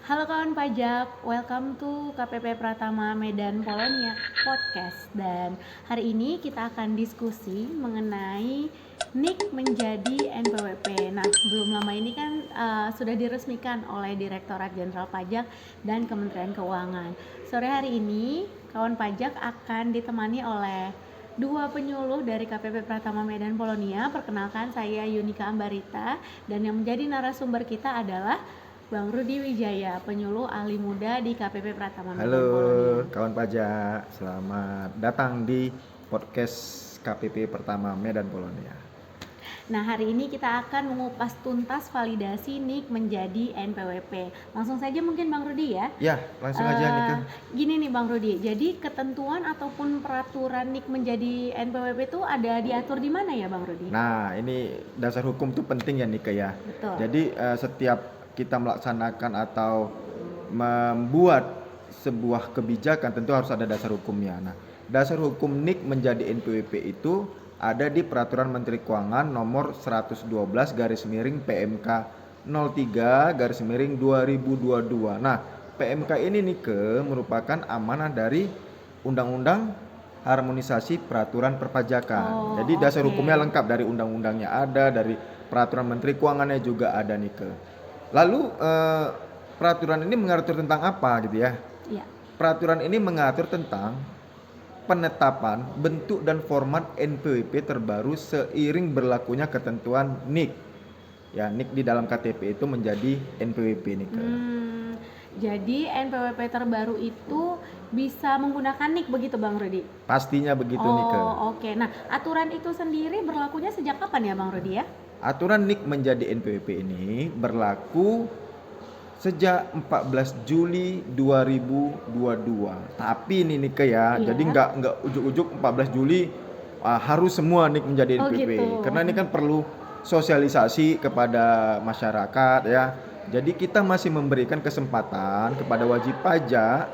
Halo kawan pajak, welcome to KPP Pratama Medan Polonia Podcast. Dan hari ini kita akan diskusi mengenai NIK menjadi NPWP. Nah, belum lama ini kan sudah diresmikan oleh Direktorat Jenderal Pajak dan Kementerian Keuangan. Sore hari ini, kawan pajak akan ditemani oleh dua penyuluh dari KPP Pratama Medan Polonia. Perkenalkan, saya Yunika Ambarita, dan yang menjadi narasumber kita adalah Bang Rudi Wijaya, penyuluh ahli muda di KPP Pratama Medan Polonia. Halo kawan pajak, selamat datang di podcast KPP Pertama Medan Polonia. Nah, hari ini kita akan mengupas tuntas validasi NIK menjadi NPWP. Langsung saja mungkin Bang Rudi ya? Ya, langsung aja Nika. Gini nih Bang Rudi, jadi ketentuan ataupun peraturan NIK menjadi NPWP itu ada diatur di mana ya Bang Rudi? Nah, ini dasar hukum tuh penting ya Nika ya. Betul. Jadi setiap kita melaksanakan atau membuat sebuah kebijakan tentu harus ada dasar hukumnya. Nah, dasar hukum NIK menjadi NPWP itu ada di Peraturan Menteri Keuangan nomor 112 garis miring PMK 03 garis miring 2022. Nah, PMK ini Nike merupakan amanah dari Undang-Undang Harmonisasi Peraturan Perpajakan. Jadi dasar hukumnya lengkap, dari undang-undangnya ada, dari Peraturan Menteri Keuangannya juga ada Nike. Lalu peraturan ini mengatur tentang apa gitu ya? Iya. Peraturan ini mengatur tentang penetapan bentuk dan format NPWP terbaru seiring berlakunya ketentuan NIK. Ya, NIK di dalam KTP itu menjadi NPWP nih. Jadi NPWP terbaru itu bisa menggunakan NIK begitu Bang Rudi? Pastinya begitu Nike. Oke. Nah, aturan itu sendiri berlakunya sejak kapan ya Bang Rudi ya? Aturan NIK menjadi NPWP ini berlaku sejak 14 Juli 2022. Tapi ini Nike ya, jadi nggak ujuk-ujuk 14 Juli harus semua NIK menjadi NPWP. Gitu. Karena ini kan perlu sosialisasi kepada masyarakat ya. Jadi kita masih memberikan kesempatan kepada wajib pajak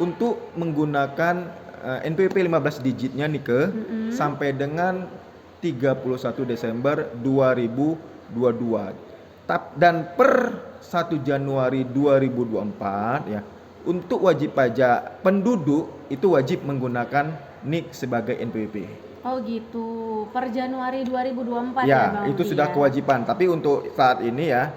untuk menggunakan NPWP 15 digitnya Nike sampai dengan 31 Desember 2022. Dan per 1 Januari 2024 ya, untuk wajib pajak penduduk itu wajib menggunakan NIK sebagai NPWP. Oh gitu, per Januari 2024 ya Bang? Itu sudah kewajiban. Tapi untuk saat ini ya,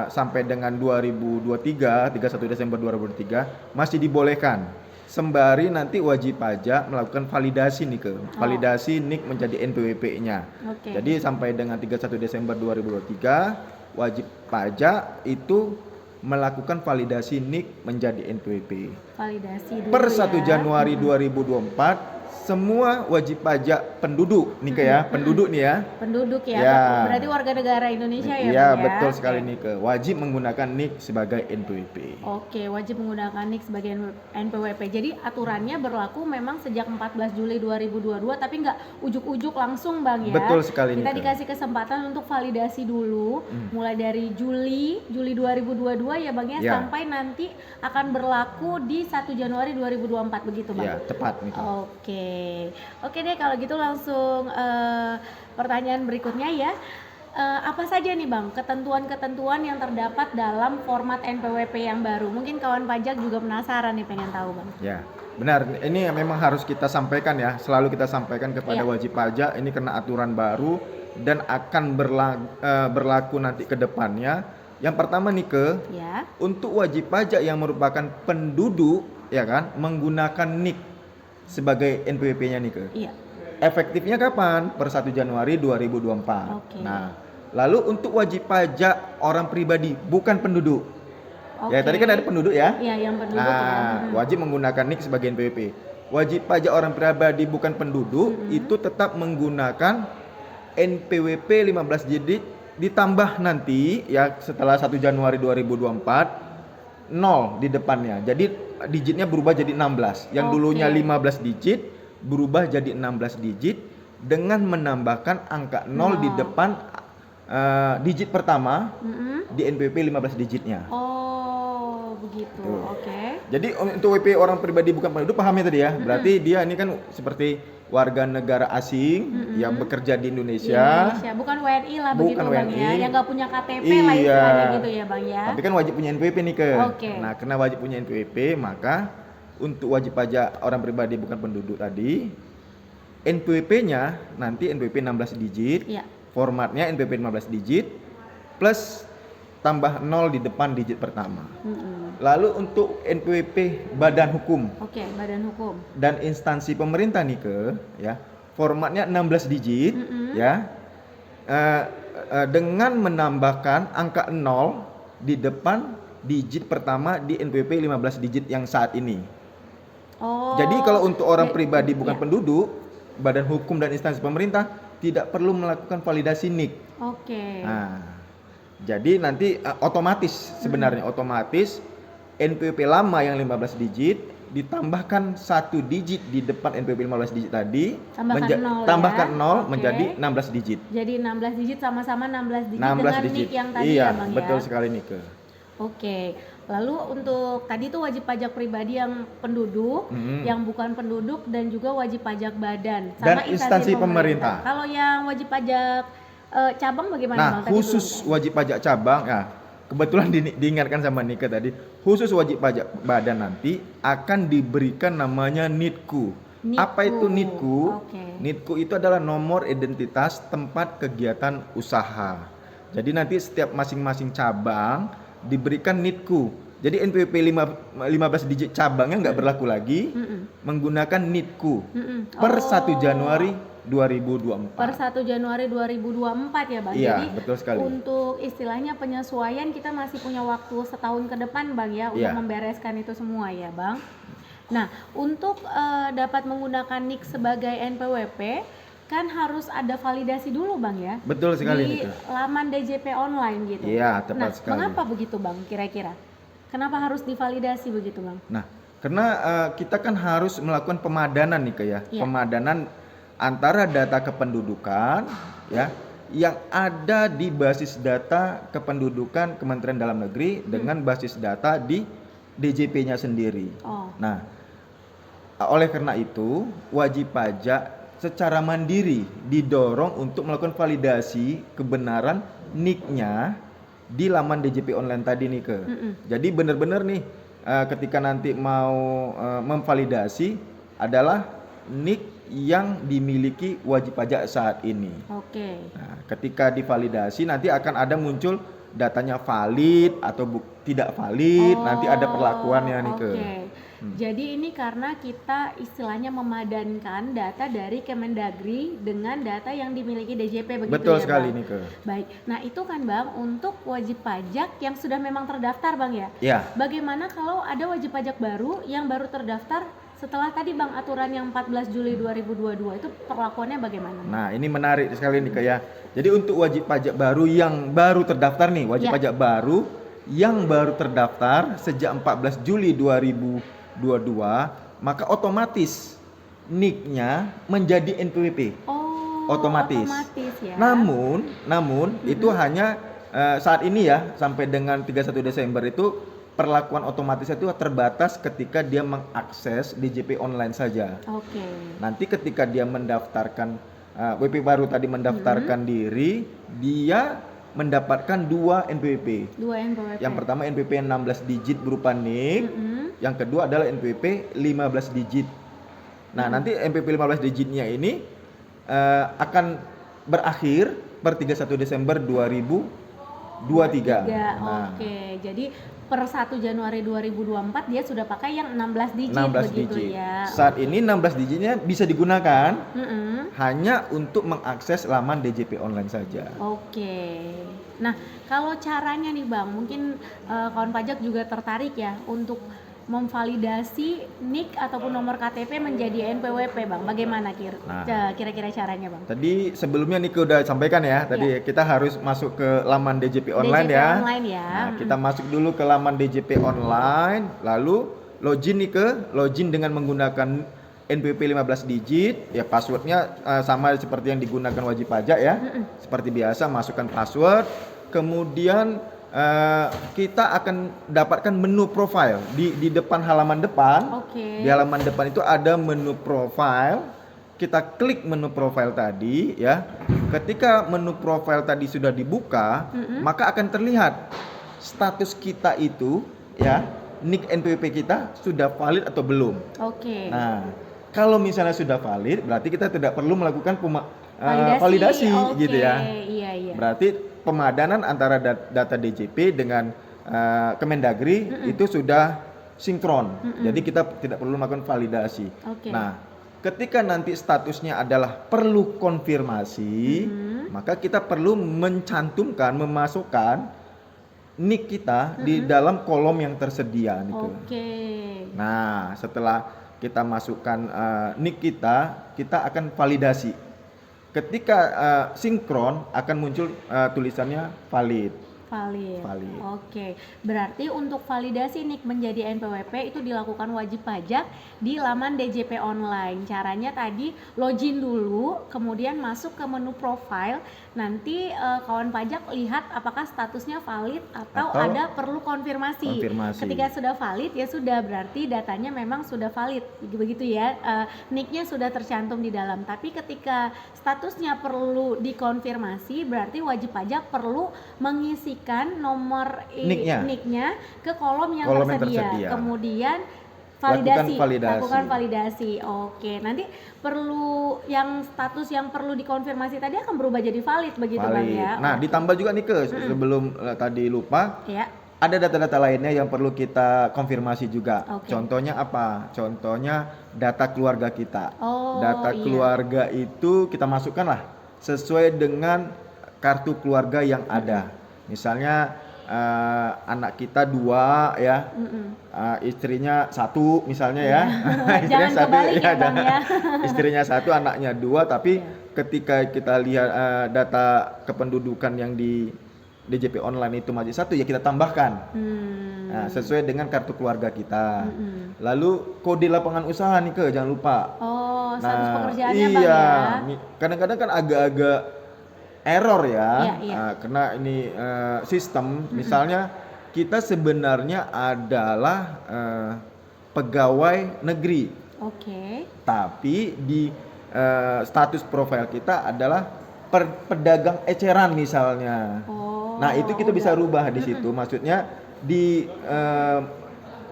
sampai dengan 2023, 31 Desember 2023 masih dibolehkan. Sembari nanti wajib pajak melakukan validasi validasi NIK menjadi NPWP-nya. Jadi sampai dengan 31 Desember 2023 wajib pajak itu melakukan validasi NIK menjadi NPWP. Validasi dulu per 1 Januari 2024 semua wajib pajak penduduk Nike ya, penduduk nih ya. Penduduk ya. Berarti warga negara Indonesia ya, Iya, Bang, ya? betul sekali Nike. Wajib menggunakan NIK sebagai NPWP. Oke, wajib menggunakan NIK sebagai NPWP. Jadi aturannya berlaku memang sejak 14 Juli 2022, tapi nggak ujuk-ujuk langsung Bang ya. Betul sekali. Kita dikasih kesempatan untuk validasi dulu, mulai dari Juli 2022 ya Bang ya, sampai nanti akan berlaku di 1 Januari 2024 begitu Bang? Ya, tepat Nike. Oke deh, kalau gitu langsung pertanyaan berikutnya ya. Apa saja nih Bang ketentuan-ketentuan yang terdapat dalam format NPWP yang baru? Mungkin kawan pajak juga penasaran nih, pengen tahu Bang. Ya, benar. Ini memang harus kita sampaikan ya. Selalu kita sampaikan kepada wajib pajak ini karena aturan baru dan akan berlaku nanti ke depannya. Yang pertama Nike, untuk wajib pajak yang merupakan penduduk ya kan, menggunakan NIK sebagai NPWP-nya Nike. Efektifnya kapan? Per 1 Januari 2024. Nah, lalu untuk wajib pajak orang pribadi bukan penduduk. Ya, tadi kan ada penduduk ya? Iya, yang penduduk. Wajib menggunakan NIK sebagai NPWP. Wajib pajak orang pribadi bukan penduduk itu tetap menggunakan NPWP 15 digit ditambah nanti ya setelah 1 Januari 2024 0 di depannya. Jadi digitnya berubah jadi 16. Yang dulunya 15 digit berubah jadi 16 digit dengan menambahkan angka 0 di depan digit pertama di NPWP 15 digitnya. Oh, begitu. Oke. Jadi untuk WP orang pribadi bukan penduduk, paham ya tadi ya? Berarti dia ini kan seperti warga negara asing yang bekerja di Indonesia. Bukan WNI lah Bukan begitu Bang WNI. ya, yang nggak punya KTP Iya. lah istilahnya gitu ya Bang ya. Tapi kan wajib punya NPWP nih ke. Oke. Nah, karena wajib punya NPWP, maka untuk wajib pajak orang pribadi bukan penduduk tadi, NPWP-nya nanti NPWP 16 digit, Iya. formatnya NPWP 15 digit, plus tambah 0 di depan digit pertama. Lalu untuk NPWP badan hukum Oke, badan hukum. dan instansi pemerintah nih ke, ya, formatnya 16 digit, ya, dengan menambahkan angka 0 di depan digit pertama di NPWP 15 digit yang saat ini. Oh. Jadi kalau untuk orang pribadi bukan ya. penduduk, badan hukum dan instansi pemerintah tidak perlu melakukan validasi NIK. Oke. Nah, jadi nanti otomatis sebenarnya otomatis NPWP lama yang 15 digit ditambahkan 1 digit di depan NPWP 15 digit tadi, Tambahkan 0 Oke. menjadi 16 digit. Jadi 16 digit sama-sama 16 digit 16 dengan digit. NIK yang tadi Iya, ya Bang ya. betul sekali Nike. Oke. Lalu untuk tadi tuh wajib pajak pribadi yang penduduk, yang bukan penduduk dan juga wajib pajak badan sama Dan instansi pemerintah. Kalau yang wajib pajak cabang bagaimana Nah, Bang? Tadi khusus belum. wajib pajak cabang, ya kebetulan diingatkan sama Nika tadi, khusus wajib pajak badan nanti akan diberikan namanya NITKU. Apa itu NITKU? Oke. NITKU itu adalah nomor identitas tempat kegiatan usaha. Jadi nanti setiap masing-masing cabang diberikan NITKU. Jadi NPWP 15 digit cabangnya nggak berlaku lagi, menggunakan NITKU per 1 Januari 2024. Per 1 Januari 2024 ya Bang. Iya, Jadi betul sekali. untuk istilahnya penyesuaian kita masih punya waktu setahun ke depan Bang ya untuk Iya. membereskan itu semua ya Bang. Nah, untuk dapat menggunakan NIK sebagai NPWP kan harus ada validasi dulu Bang ya. Betul sekali di Nika. laman DJP online gitu. Iya, tepat nah, sekali. Mengapa begitu Bang kira-kira? Kenapa harus divalidasi begitu Bang? Nah, karena kita kan harus melakukan pemadanan nih ya. Iya. Pemadanan antara data kependudukan ya yang ada di basis data kependudukan Kementerian Dalam Negeri dengan basis data di DJP-nya sendiri. Oh. Nah, oleh karena itu wajib pajak secara mandiri didorong untuk melakukan validasi kebenaran NIK-nya di laman DJP online tadi nih ke. Jadi benar-benar nih ketika nanti mau memvalidasi adalah NIK yang dimiliki wajib pajak saat ini. Oke. Nah, ketika divalidasi nanti akan ada muncul datanya valid atau tidak valid, nanti ada perlakuannya nih ke. Oke. Jadi ini karena kita istilahnya memadankan data dari Kemendagri dengan data yang dimiliki DJP begitu Betul ya sekali Bang? nih ke. Baik. Nah, itu kan Bang untuk wajib pajak yang sudah memang terdaftar Bang ya. Ya. Bagaimana kalau ada wajib pajak baru yang baru terdaftar setelah tadi Bang aturan yang 14 Juli 2022 itu perlakuannya bagaimana? Nah, ini menarik sekali nih ya. Jadi untuk wajib pajak baru yang baru terdaftar nih, wajib pajak baru yang baru terdaftar sejak 14 Juli 2022, maka otomatis NIK-nya menjadi NPWP. Oh, otomatis ya. Namun itu hanya saat ini ya sampai dengan 31 Desember itu perlakuan otomatis itu terbatas ketika dia mengakses DJP online saja. Oke. Nanti ketika dia mendaftarkan WP baru tadi mendaftarkan diri, dia mendapatkan 2 NPWP. 2 NPWP. Yang pertama NPWP 16 digit berupa NIK, yang kedua adalah NPWP 15 digit. Nah, nanti NPWP 15 digitnya ini akan berakhir per 31 Desember 2023. Nah, Oke. Jadi per 1 Januari 2024 dia sudah pakai yang 16 digit 16 begitu digit. ya. Saat ini 16 digitnya bisa digunakan hanya untuk mengakses laman DJP online saja. Oke. Nah, kalau caranya nih Bang, mungkin kawan pajak juga tertarik ya untuk memvalidasi NIK ataupun nomor KTP menjadi NPWP Bang. Bagaimana kira-kira caranya Bang? Tadi sebelumnya Niko udah sampaikan ya, tadi kita harus masuk ke laman DJP online DJP ya. Online ya. Nah, kita masuk dulu ke laman DJP online, lalu login dengan menggunakan NPWP 15 digit, ya passwordnya sama seperti yang digunakan wajib pajak ya. Seperti biasa masukkan password, kemudian kita akan dapatkan menu profile di depan halaman depan. Oke. Di halaman depan itu ada menu profile. kita klik menu profile tadi ya. Ketika menu profile tadi sudah dibuka, maka akan terlihat status kita itu ya, NIK NPWP kita sudah valid atau belum. Oke. Nah, kalau misalnya sudah valid, berarti kita tidak perlu melakukan Validasi. Oke, gitu ya. Iya. Berarti pemadanan antara data DJP dengan Kemendagri itu sudah sinkron. Jadi kita tidak perlu melakukan validasi. Oke. Nah, ketika nanti statusnya adalah perlu konfirmasi, maka kita perlu memasukkan NIK kita di dalam kolom yang tersedia. Oke. Nah, setelah kita masukkan NIK kita akan validasi. Ketika sinkron akan muncul tulisannya valid. Oke. Berarti untuk validasi NIK menjadi NPWP itu dilakukan wajib pajak di laman DJP online. Caranya tadi login dulu, kemudian masuk ke menu profile. Nanti kawan pajak lihat apakah statusnya valid atau ada perlu konfirmasi. Ketika sudah valid ya sudah, berarti datanya memang sudah valid. Begitu ya. NIK-nya sudah tercantum di dalam. Tapi ketika statusnya perlu dikonfirmasi, berarti wajib pajak perlu mengisikan nomor NIK-nya ke kolom yang tersedia. Kemudian lakukan validasi. Oke, nanti perlu yang status yang perlu dikonfirmasi tadi akan berubah jadi valid begitu Bang ya. Nah, ditambah juga nih sebelum tadi lupa. Ya. Ada data-data lainnya yang perlu kita konfirmasi juga. Contohnya apa? Contohnya data keluarga kita. Keluarga itu kita masukkan lah sesuai dengan kartu keluarga yang ada. Misalnya anak kita 2 ya, istrinya 1 misalnya ya. Jangan kebalik ya Bang ya. Istrinya 1, anaknya 2, tapi ketika kita lihat data kependudukan yang di DJP online itu masih 1, ya kita tambahkan nah, sesuai dengan kartu keluarga kita. Lalu kode lapangan usaha nih jangan lupa. Status pekerjaannya Bang ya. Kadang-kadang kan agak-agak error ya. Karena ini sistem. Misalnya kita sebenarnya adalah pegawai negeri. Tapi di status profil kita adalah pedagang eceran misalnya. Nah, itu kita bisa rubah di situ. Maksudnya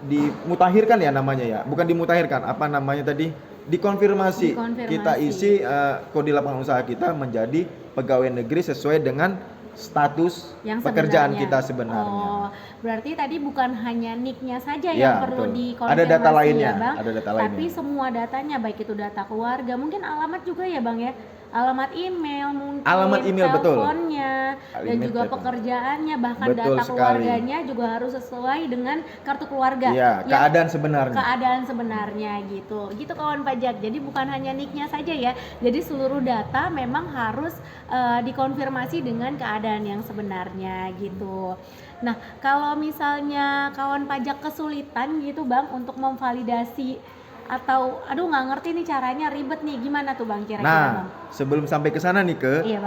dimutakhirkan ya namanya ya. Bukan dimutakhirkan, apa namanya tadi? Dikonfirmasi. Kita isi kode lapangan usaha kita menjadi pegawai negeri sesuai dengan status yang pekerjaan kita sebenarnya. Berarti tadi bukan hanya NIK-nya saja yang perlu dikonfirmasi. Ada data lainnya, ya Bang, ada data tapi semua datanya, baik itu data keluarga, mungkin alamat juga ya Bang ya. Alamat email mungkin, teleponnya, dan juga pekerjaannya, bahkan data keluarganya juga harus sesuai dengan kartu keluarga. Keadaan sebenarnya gitu kawan pajak. Jadi bukan hanya NIK-nya saja ya. Jadi seluruh data memang harus dikonfirmasi dengan keadaan yang sebenarnya gitu. Nah, kalau misalnya kawan pajak kesulitan gitu Bang untuk memvalidasi atau nggak ngerti nih caranya, ribet nih, gimana tuh Bang kira-kira Bang? Sebelum sampai ke sana nih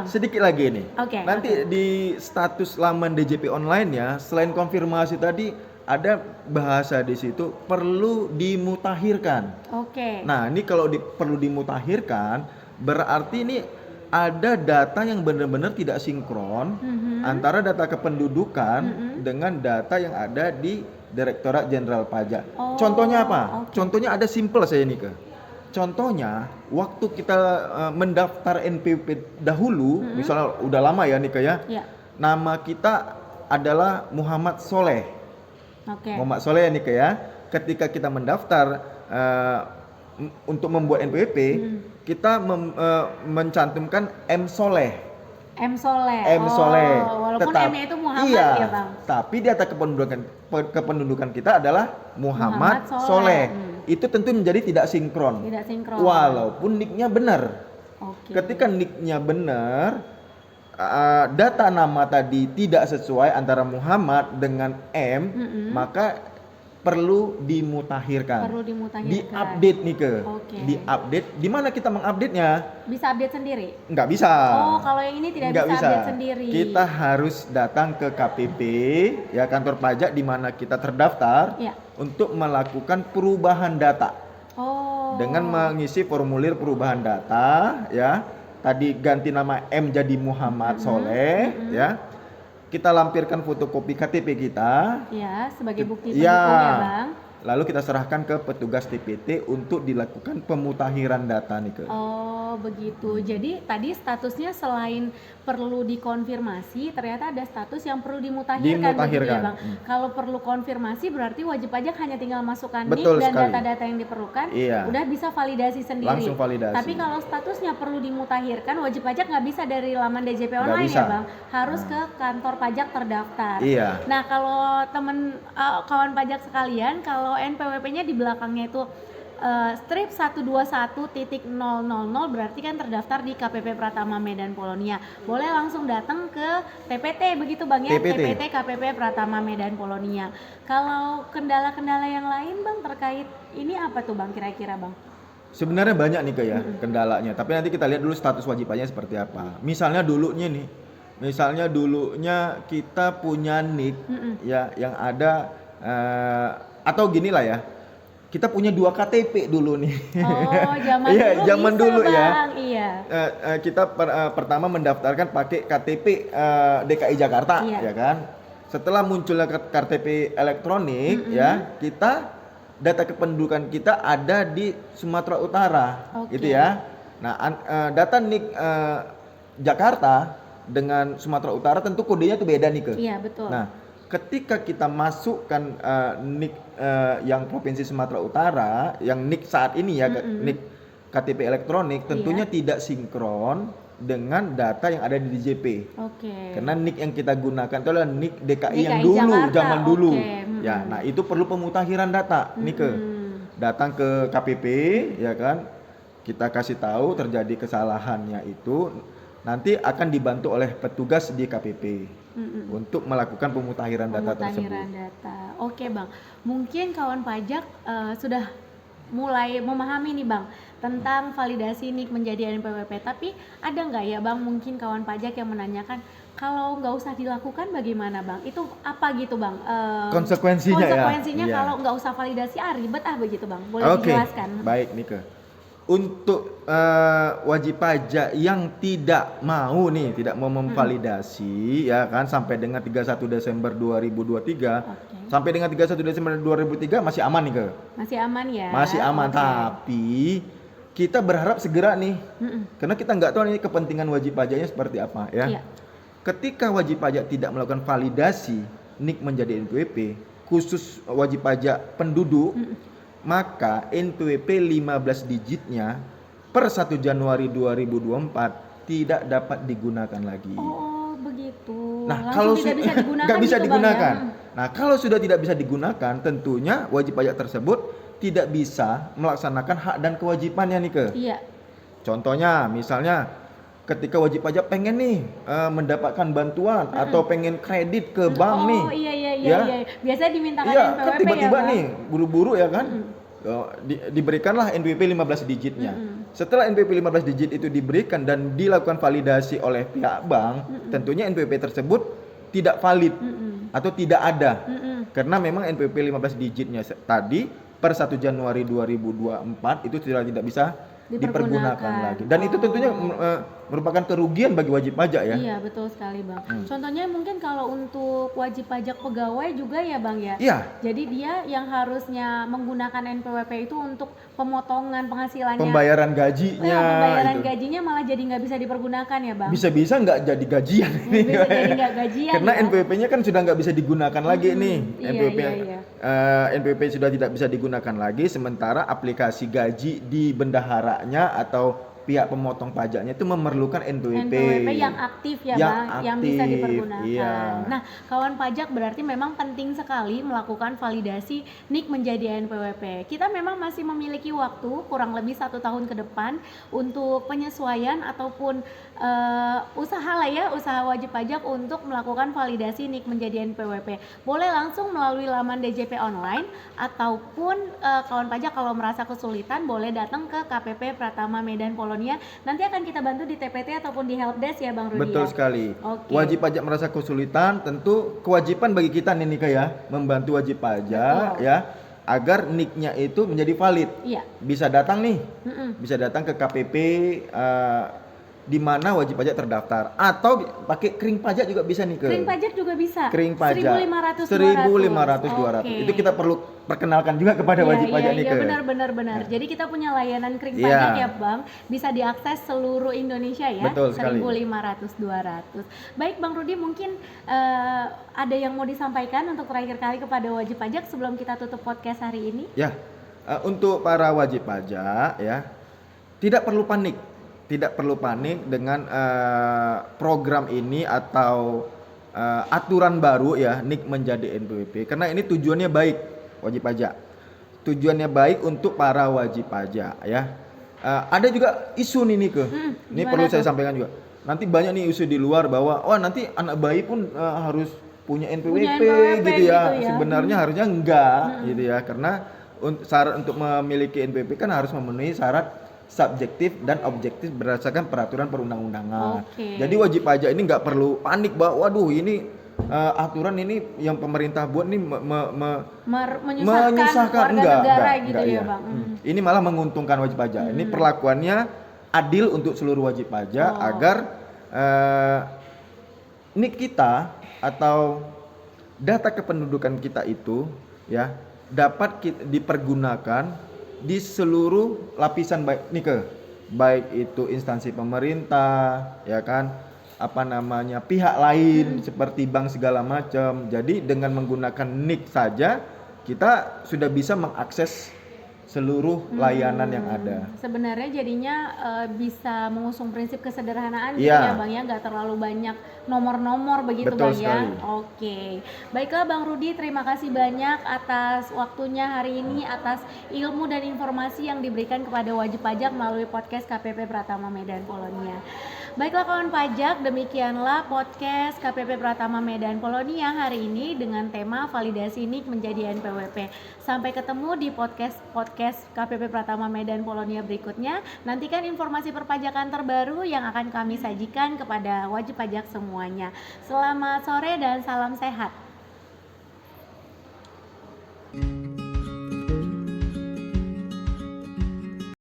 sedikit lagi nih. Nanti di status laman DJP online ya, selain konfirmasi tadi ada bahasa di situ perlu dimutakhirkan. Nah, ini kalau perlu dimutakhirkan berarti ini ada data yang benar-benar tidak sinkron antara data kependudukan dengan data yang ada di Direktorat Jenderal Pajak. Contohnya apa? Contohnya ada simple saya nih Contohnya waktu kita mendaftar NPWP dahulu, misalnya udah lama ya nih nama kita adalah Muhammad Soleh. Muhammad Soleh nih ketika kita mendaftar untuk membuat NPWP, kita mencantumkan M Soleh. Walaupun M-nya itu Muhammad ya Bang. Tapi data kependudukan kita adalah Muhammad Soleh. Itu tentu menjadi tidak sinkron. Walaupun NIK-nya benar. Ketika NIK-nya benar, data nama tadi tidak sesuai antara Muhammad dengan M, maka perlu dimutakhirkan. Di-update nih Di-update. Di mana kita mengupdate-nya? Bisa update sendiri? Nggak bisa. Kalau yang ini tidak bisa update sendiri. Kita harus datang ke KPP, ya kantor pajak di mana kita terdaftar, untuk melakukan perubahan data. dengan mengisi formulir perubahan data ya. Tadi ganti nama M jadi Muhammad Soleh ya. Kita lampirkan fotokopi KTP kita. Ya, sebagai bukti Ya. pendukung ya, Bang. Lalu kita serahkan ke petugas TPT untuk dilakukan pemutakhiran data nih ke. Oh, begitu. Jadi tadi statusnya selain perlu dikonfirmasi, ternyata ada status yang perlu dimutakhirkan begitu ya, Bang. Kalau perlu konfirmasi berarti wajib pajak hanya tinggal masukkan NIK Betul dan sekali. data-data yang diperlukan, Iya. udah bisa validasi sendiri. Langsung validasi. Tapi kalau statusnya perlu dimutakhirkan, wajib pajak nggak bisa dari laman DJP Nggak online bisa. ya, Bang. Harus ke kantor pajak terdaftar. Iya. Nah, kalau kawan pajak sekalian, kalau NPWP-nya di belakangnya itu strip 121.000 berarti kan terdaftar di KPP Pratama Medan Polonia. Boleh langsung datang ke TPT begitu Bang ya, TPT KPP Pratama Medan Polonia. Kalau kendala-kendala yang lain Bang terkait ini apa tuh Bang kira-kira Bang? Sebenarnya banyak nih ya kendalanya, tapi nanti kita lihat dulu status wajib pajaknya seperti apa. Misalnya dulunya kita punya NIK ya yang ada atau gini lah ya. Kita punya 2 KTP dulu nih. Oh, zaman iya, dulu zaman bisa, dulu Bang. ya. Iya. Kita pertama mendaftarkan pakai KTP DKI Jakarta, Iya. ya kan. Setelah munculnya KTP elektronik, ya, kita data kependudukan kita ada di Sumatera Utara, gitu ya. Nah, data NIK Jakarta dengan Sumatera Utara tentu kodenya itu beda nih ke. Iya, betul. Nah, ketika kita masukkan NIK yang Provinsi Sumatera Utara, yang NIK saat ini ya, NIK KTP elektronik, tentunya tidak sinkron dengan data yang ada di DJP. Karena NIK yang kita gunakan itu adalah NIK DKI yang dulu, Jakarta. zaman dulu. Ya, nah itu perlu pemutakhiran data, nih ke. Datang ke KPP, ya kan? Kita kasih tahu terjadi kesalahannya itu, nanti akan dibantu oleh petugas di KPP. Untuk melakukan pemutakhiran data tersebut. Oke Bang, mungkin kawan pajak sudah mulai memahami nih Bang tentang validasi NIK menjadi NPWP. Tapi ada nggak ya Bang mungkin kawan pajak yang menanyakan kalau nggak usah dilakukan bagaimana Bang? Itu apa gitu Bang? Konsekuensinya ya. Kalau nggak usah validasi ribet begitu Bang? Boleh dijelaskan? Baik Nike. Untuk wajib pajak yang tidak mau memvalidasi ya kan sampai dengan 31 Desember 2023 sampai dengan 31 Desember 2003 masih aman nih ke. Masih aman ya. Masih aman tapi kita berharap segera nih. Karena kita nggak tahu ini kepentingan wajib pajaknya seperti apa ya. Iya. Ketika wajib pajak tidak melakukan validasi NIK menjadi NPWP khusus wajib pajak penduduk maka NPWP 15 digitnya per 1 Januari 2024 tidak dapat digunakan lagi. Oh, begitu. Nah, langsung kalau tidak bisa digunakan nggak bisa gitu, digunakan. Bang, ya? Nah, kalau sudah tidak bisa digunakan, tentunya wajib pajak tersebut tidak bisa melaksanakan hak dan kewajibannya nih ke. Iya. Contohnya, misalnya ketika wajib pajak pengen nih mendapatkan bantuan atau pengen kredit ke bank nih. Oh iya. Biasanya dimintakan NPWP kan tiba-tiba ya, nih buru-buru ya kan. Diberikanlah NPWP 15 digitnya. Setelah NPWP 15 digit itu diberikan dan dilakukan validasi oleh pihak bank, tentunya NPWP tersebut tidak valid atau tidak ada. Karena memang NPWP 15 digitnya tadi per 1 Januari 2024 itu tidak bisa dipergunakan lagi. Dan itu tentunya merupakan kerugian bagi wajib pajak ya. Iya, betul sekali Bang. Contohnya mungkin kalau untuk wajib pajak pegawai juga ya Bang ya. Iya. Jadi dia yang harusnya menggunakan NPWP itu untuk pemotongan penghasilannya. Pembayaran gajinya. Gajinya malah jadi nggak bisa dipergunakan ya Bang. Bisa-bisa nggak jadi gajian ini. Bisa jadi nggak gajian. Karena ya? NPWP-nya kan sudah nggak bisa digunakan lagi nih. Iya. NPWP sudah tidak bisa digunakan lagi, sementara aplikasi gaji di bendaharanya atau pihak pemotong pajaknya itu memerlukan NPWP yang aktif ya Bang, yang bisa dipergunakan. Iya. Nah, kawan pajak berarti memang penting sekali melakukan validasi NIK menjadi NPWP. Kita memang masih memiliki waktu kurang lebih 1 tahun ke depan untuk penyesuaian ataupun usaha wajib pajak untuk melakukan validasi NIK menjadi NPWP. Boleh langsung melalui laman DJP online ataupun kawan pajak kalau merasa kesulitan boleh datang ke KPP Pratama Medan Polonia. Nanti akan kita bantu di TPT ataupun di helpdesk ya Bang Rudi. Betul sekali. Wajib pajak merasa kesulitan, tentu kewajiban bagi kita nih Nika ya membantu wajib pajak. Betul. Ya. agar NIK-nya itu menjadi valid. Iya. Bisa datang nih, Mm-mm. bisa datang ke KPP di mana wajib pajak terdaftar, atau pakai kering pajak juga bisa nih ke. Kering pajak juga bisa. Kering pajak 1.500 1.500 200. Oke. Itu kita perlu perkenalkan juga kepada wajib pajak nih Iya, ke. benar. Jadi kita punya layanan kering Iya. pajak ya Bang, bisa diakses seluruh Indonesia ya. Betul sekali. 1.500 200. Baik Bang Rudi, mungkin ada yang mau disampaikan untuk terakhir kali kepada wajib pajak sebelum kita tutup podcast hari ini? Ya, untuk para wajib pajak ya, tidak perlu panik dengan program ini atau aturan baru ya NIK menjadi NPWP, karena ini tujuannya baik wajib pajak. Tujuannya baik untuk para wajib pajak ya. Ada juga isu nih Nike. Ini perlu saya sampaikan juga. Nanti banyak nih isu di luar bahwa nanti anak bayi pun harus punya NPWP gitu ya. Sebenarnya harusnya enggak gitu ya, karena syarat untuk memiliki NPWP kan harus memenuhi syarat subjektif dan objektif berdasarkan peraturan perundang-undangan. Jadi wajib pajak ini nggak perlu panik bahwa waduh ini aturan ini yang pemerintah buat nih menyusahkan enggak, gitu ya Bang. Ini malah menguntungkan wajib pajak. Ini perlakuannya adil untuk seluruh wajib pajak agar NIK kita atau data kependudukan kita itu ya dapat dipergunakan di seluruh lapisan baik itu instansi pemerintah ya kan, pihak lain seperti bank segala macam. Jadi dengan menggunakan NIK saja kita sudah bisa mengakses seluruh layanan yang ada. Sebenarnya jadinya bisa mengusung prinsip kesederhanaan gitu ya Bang ya, nggak terlalu banyak nomor-nomor begitu. Betul Bang sekali. ya. Oke. Baiklah Bang Rudi, terima kasih banyak atas waktunya hari ini, atas ilmu dan informasi yang diberikan kepada wajib pajak melalui podcast KPP Pratama Medan Polonia. Baiklah kawan pajak, demikianlah podcast KPP Pratama Medan Polonia hari ini dengan tema validasi NIK menjadi NPWP. Sampai ketemu di podcast KPP Pratama Medan Polonia berikutnya. Nantikan informasi perpajakan terbaru yang akan kami sajikan kepada wajib pajak semuanya. Selamat sore dan salam sehat.